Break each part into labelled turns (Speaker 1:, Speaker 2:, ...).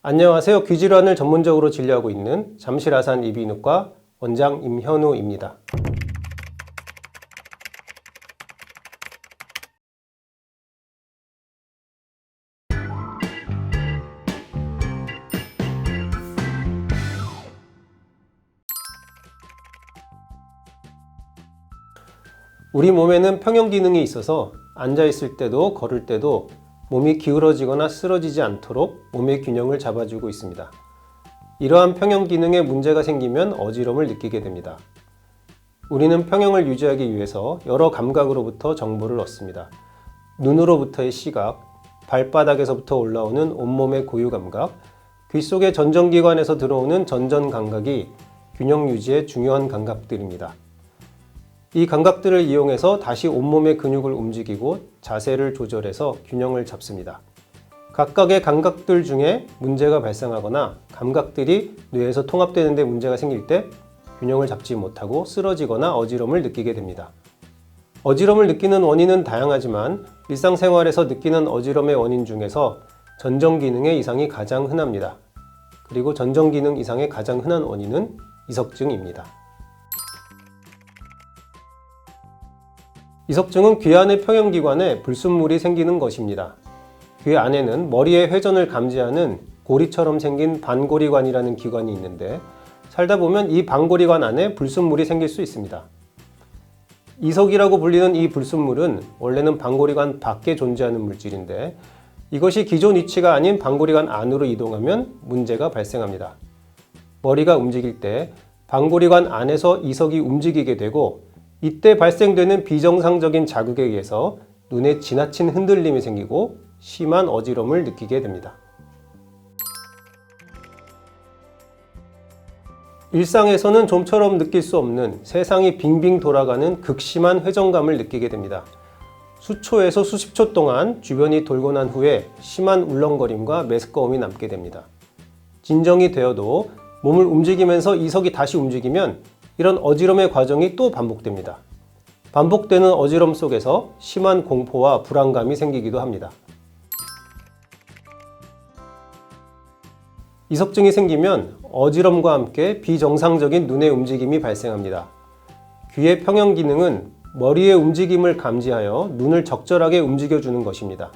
Speaker 1: 안녕하세요. 귀질환을 전문적으로 진료하고 있는 잠실아산 이비인후과 원장 임현우입니다. 우리 몸에는 평형 기능이 있어서 앉아있을 때도 걸을 때도 몸이 기울어지거나 쓰러지지 않도록 몸의 균형을 잡아주고 있습니다. 이러한 평형 기능에 문제가 생기면 어지러움을 느끼게 됩니다. 우리는 평형을 유지하기 위해서 여러 감각으로부터 정보를 얻습니다. 눈으로부터의 시각, 발바닥에서부터 올라오는 온몸의 고유 감각, 귀 속의 전정기관에서 들어오는 전전 감각이 균형 유지의 중요한 감각들입니다. 이 감각들을 이용해서 다시 온몸의 근육을 움직이고 자세를 조절해서 균형을 잡습니다. 각각의 감각들 중에 문제가 발생하거나 감각들이 뇌에서 통합되는 데 문제가 생길 때 균형을 잡지 못하고 쓰러지거나 어지러움을 느끼게 됩니다. 어지러움을 느끼는 원인은 다양하지만 일상생활에서 느끼는 어지러움의 원인 중에서 전정기능의 이상이 가장 흔합니다. 그리고 전정기능 이상의 가장 흔한 원인은 이석증입니다. 이석증은 귀 안의 평형기관에 불순물이 생기는 것입니다. 귀 안에는 머리의 회전을 감지하는 고리처럼 생긴 반고리관이라는 기관이 있는데 살다 보면 이 반고리관 안에 불순물이 생길 수 있습니다. 이석이라고 불리는 이 불순물은 원래는 반고리관 밖에 존재하는 물질인데 이것이 기존 위치가 아닌 반고리관 안으로 이동하면 문제가 발생합니다. 머리가 움직일 때 반고리관 안에서 이석이 움직이게 되고 이때 발생되는 비정상적인 자극에 의해서 눈에 지나친 흔들림이 생기고 심한 어지러움을 느끼게 됩니다. 일상에서는 좀처럼 느낄 수 없는 세상이 빙빙 돌아가는 극심한 회전감을 느끼게 됩니다. 수초에서 수십 초 동안 주변이 돌고 난 후에 심한 울렁거림과 메스꺼움이 남게 됩니다. 진정이 되어도 몸을 움직이면서 이석이 다시 움직이면 이런 어지러움의 과정이 또 반복됩니다. 반복되는 어지러움 속에서 심한 공포와 불안감이 생기기도 합니다. 이석증이 생기면 어지럼과 함께 비정상적인 눈의 움직임이 발생합니다. 귀의 평형 기능은 머리의 움직임을 감지하여 눈을 적절하게 움직여주는 것입니다.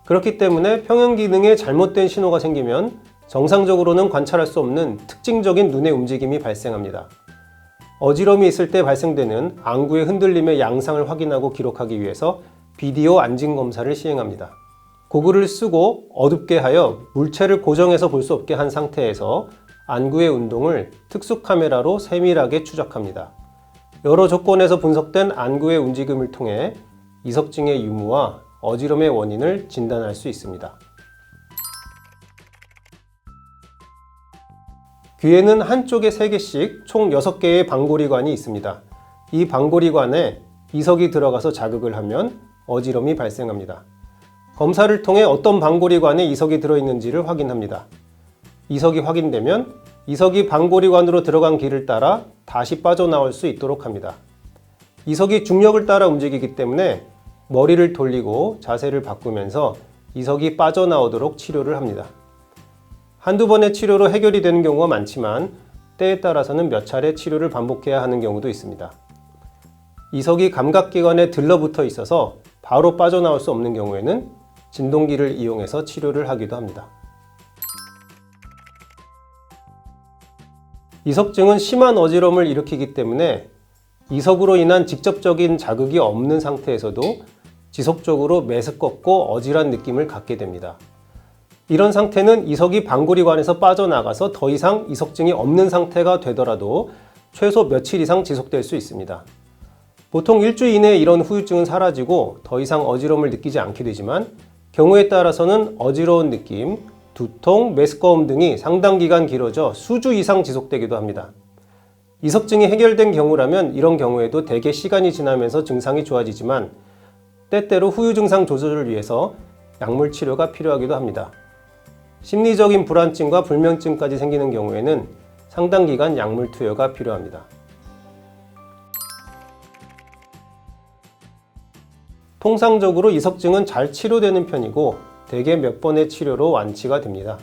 Speaker 1: 그렇기 때문에 평형 기능에 잘못된 신호가 생기면 정상적으로는 관찰할 수 없는 특징적인 눈의 움직임이 발생합니다. 어지러움이 있을 때 발생되는 안구의 흔들림의 양상을 확인하고 기록하기 위해서 비디오 안진 검사를 시행합니다. 고글을 쓰고 어둡게 하여 물체를 고정해서 볼 수 없게 한 상태에서 안구의 운동을 특수 카메라로 세밀하게 추적합니다. 여러 조건에서 분석된 안구의 움직임을 통해 이석증의 유무와 어지러움의 원인을 진단할 수 있습니다. 귀에는 한쪽에 3개씩 총 6개의 반고리관이 있습니다. 이 반고리관에 이석이 들어가서 자극을 하면 어지러움이 발생합니다. 검사를 통해 어떤 반고리관에 이석이 들어있는지를 확인합니다. 이석이 확인되면 이석이 반고리관으로 들어간 길을 따라 다시 빠져나올 수 있도록 합니다. 이석이 중력을 따라 움직이기 때문에 머리를 돌리고 자세를 바꾸면서 이석이 빠져나오도록 치료를 합니다. 한두 번의 치료로 해결이 되는 경우가 많지만 때에 따라서는 몇 차례 치료를 반복해야 하는 경우도 있습니다. 이석이 감각기관에 들러붙어 있어서 바로 빠져나올 수 없는 경우에는 진동기를 이용해서 치료를 하기도 합니다. 이석증은 심한 어지러움을 일으키기 때문에 이석으로 인한 직접적인 자극이 없는 상태에서도 지속적으로 메스껍고 어질한 느낌을 갖게 됩니다. 이런 상태는 이석이 반고리관에서 빠져나가서 더 이상 이석증이 없는 상태가 되더라도 최소 며칠 이상 지속될 수 있습니다. 보통 일주일 이내에 이런 후유증은 사라지고 더 이상 어지러움을 느끼지 않게 되지만 경우에 따라서는 어지러운 느낌, 두통, 메스꺼움 등이 상당 기간 길어져 수주 이상 지속되기도 합니다. 이석증이 해결된 경우라면 이런 경우에도 대개 시간이 지나면서 증상이 좋아지지만 때때로 후유 증상 조절을 위해서 약물 치료가 필요하기도 합니다. 심리적인 불안증과 불면증까지 생기는 경우에는 상당 기간 약물 투여가 필요합니다. 통상적으로 이석증은 잘 치료되는 편이고 대개 몇 번의 치료로 완치가 됩니다.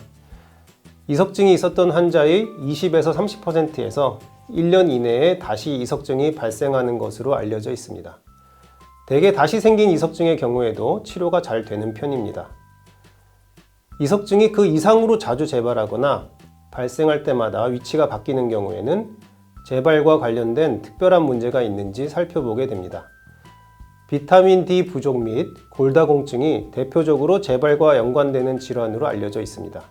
Speaker 1: 이석증이 있었던 환자의 20에서 30%에서 1년 이내에 다시 이석증이 발생하는 것으로 알려져 있습니다. 대개 다시 생긴 이석증의 경우에도 치료가 잘 되는 편입니다. 이석증이 그 이상으로 자주 재발하거나 발생할 때마다 위치가 바뀌는 경우에는 재발과 관련된 특별한 문제가 있는지 살펴보게 됩니다. 비타민 D 부족 및 골다공증이 대표적으로 재발과 연관되는 질환으로 알려져 있습니다.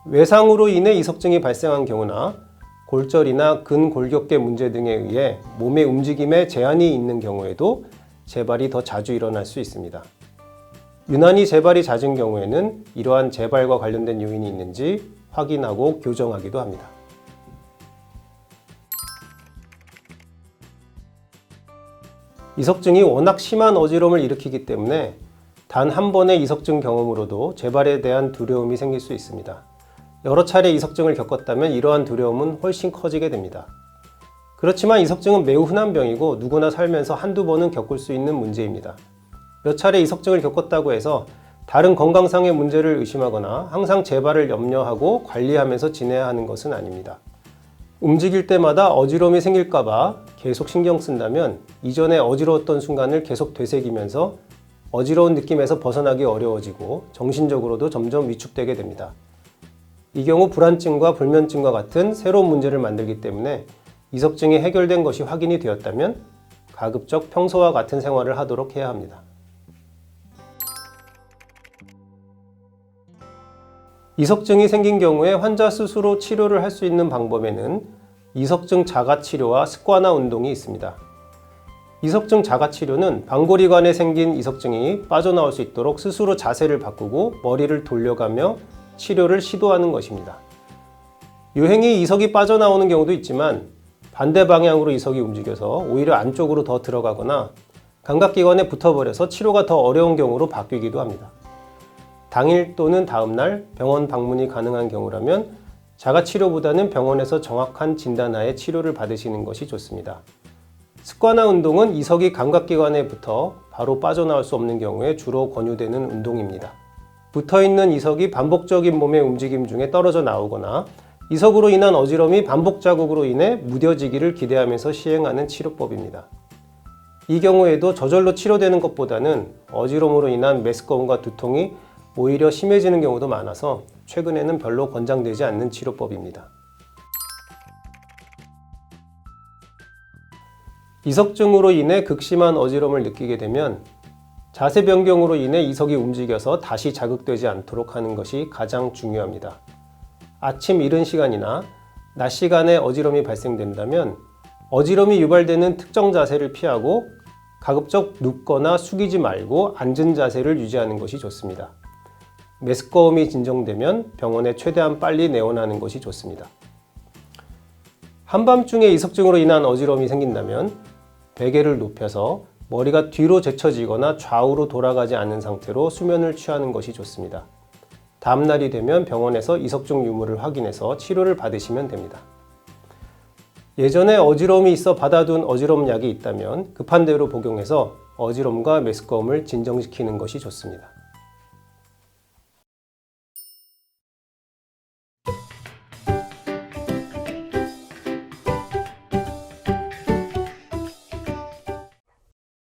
Speaker 1: 외상으로 인해 이석증이 발생한 경우나 골절이나 근골격계 문제 등에 의해 몸의 움직임에 제한이 있는 경우에도 재발이 더 자주 일어날 수 있습니다. 유난히 재발이 잦은 경우에는 이러한 재발과 관련된 요인이 있는지 확인하고 교정하기도 합니다. 이석증이 워낙 심한 어지러움을 일으키기 때문에 단 한 번의 이석증 경험으로도 재발에 대한 두려움이 생길 수 있습니다. 여러 차례 이석증을 겪었다면 이러한 두려움은 훨씬 커지게 됩니다. 그렇지만 이석증은 매우 흔한 병이고 누구나 살면서 한두 번은 겪을 수 있는 문제입니다. 몇 차례 이석증을 겪었다고 해서 다른 건강상의 문제를 의심하거나 항상 재발을 염려하고 관리하면서 지내야 하는 것은 아닙니다. 움직일 때마다 어지러움이 생길까봐 계속 신경 쓴다면 이전에 어지러웠던 순간을 계속 되새기면서 어지러운 느낌에서 벗어나기 어려워지고 정신적으로도 점점 위축되게 됩니다. 이 경우 불안증과 불면증과 같은 새로운 문제를 만들기 때문에 이석증이 해결된 것이 확인이 되었다면 가급적 평소와 같은 생활을 하도록 해야 합니다. 이석증이 생긴 경우에 환자 스스로 치료를 할 수 있는 방법에는 이석증 자가치료와 습관화 운동이 있습니다. 이석증 자가치료는 방골이관에 생긴 이석증이 빠져나올 수 있도록 스스로 자세를 바꾸고 머리를 돌려가며 치료를 시도하는 것입니다. 유행이 이석이 빠져나오는 경우도 있지만 반대 방향으로 이석이 움직여서 오히려 안쪽으로 더 들어가거나 감각기관에 붙어버려서 치료가 더 어려운 경우로 바뀌기도 합니다. 당일 또는 다음날 병원 방문이 가능한 경우라면 자가치료보다는 병원에서 정확한 진단하에 치료를 받으시는 것이 좋습니다. 습관화 운동은 이석이 감각기관에 붙어 바로 빠져나올 수 없는 경우에 주로 권유되는 운동입니다. 붙어있는 이석이 반복적인 몸의 움직임 중에 떨어져 나오거나 이석으로 인한 어지러움이 반복 자국으로 인해 무뎌지기를 기대하면서 시행하는 치료법입니다. 이 경우에도 저절로 치료되는 것보다는 어지러움으로 인한 메스꺼움과 두통이 오히려 심해지는 경우도 많아서 최근에는 별로 권장되지 않는 치료법입니다. 이석증으로 인해 극심한 어지러움을 느끼게 되면 자세 변경으로 인해 이석이 움직여서 다시 자극되지 않도록 하는 것이 가장 중요합니다. 아침 이른 시간이나 낮 시간에 어지러움이 발생된다면 어지러움이 유발되는 특정 자세를 피하고 가급적 눕거나 숙이지 말고 앉은 자세를 유지하는 것이 좋습니다. 메스꺼움이 진정되면 병원에 최대한 빨리 내원하는 것이 좋습니다. 한밤중에 이석증으로 인한 어지러움이 생긴다면 베개를 높여서 머리가 뒤로 제쳐지거나 좌우로 돌아가지 않는 상태로 수면을 취하는 것이 좋습니다. 다음날이 되면 병원에서 이석증 유무를 확인해서 치료를 받으시면 됩니다. 예전에 어지러움이 있어 받아둔 어지러움 약이 있다면 급한 대로 복용해서 어지러움과 메스꺼움을 진정시키는 것이 좋습니다.